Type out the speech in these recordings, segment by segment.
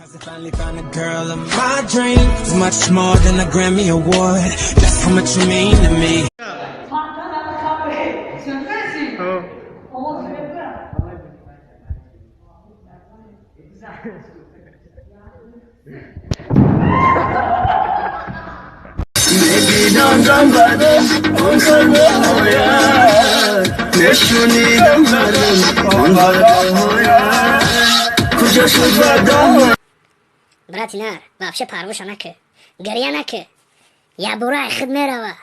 I finally found a girl of my dreams, much more than a Grammy award. That's how much you mean to me. براتینار وابشه پاروشا نکه گریه نکه یا برای خود میروه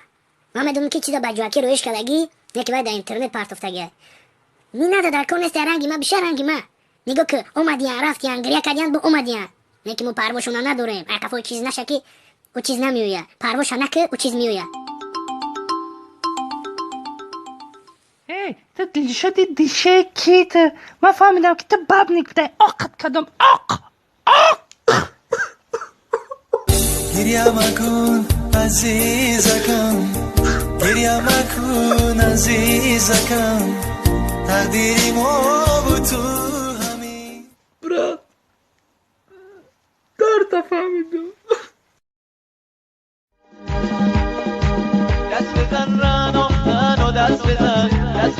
ما میدونم که چیزا بجواکی رویش کدگی یکی باید در اینترنت پارت افتگه می نده در کنست رنگی ما بیشه رنگی ما نگو که اومدیان رفتیان گریه کدیان با اومدیان نکی مو پاروشونا نداریم اکفو چیز نشه که او چیز نمیویه پاروشا نکه او چیز میویه تو دل شدی دیشه کیت ما فهمیدم که تو باب نکته آقت کدام آق گریه مکن عزیزکم گریه مکن عزیزکم تقدیری ما با تو همین برا درد فهمیدم دست بزن رنو دست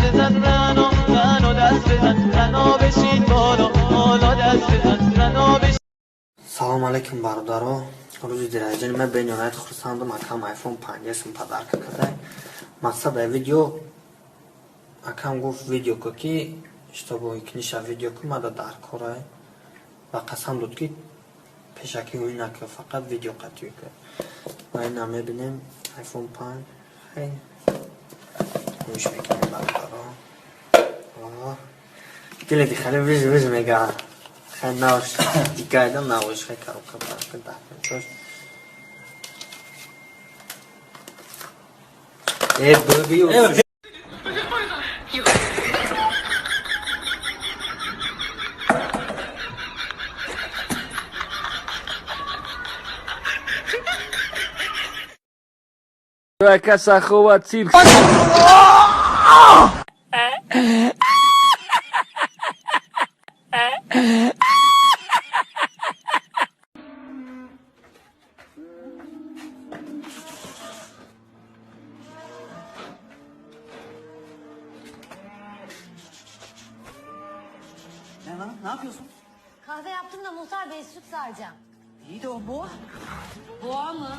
بزن رنو دست بزن رنو بشین بالا دست بزن رنو بشین. سلام علیکم برادرها. روز دیگه من به نهایت خرسندم اکم آیفون 5 اسم پدر کرده. مقصد ویدیو اکم گفت ویدیو که اشتباهی کنیش ویدیو که ماده در کاره و قسم داد که پیشکی اوی نکه فقط ویدیو قطعی که و این همه بینیم آیفون 5 خیلی گوش میکنیم برادرها. گله دی خیلی ویز میگه خیلی نوش دیگه ایدم نوش خیلی کرو که برکه ده کنچوش بگیو تو کسا خوبت سیب Ne yapıyorsun? Kahve yaptım da Muhtar Bey süt saracağım. İyi de o boğa. Boğa mı?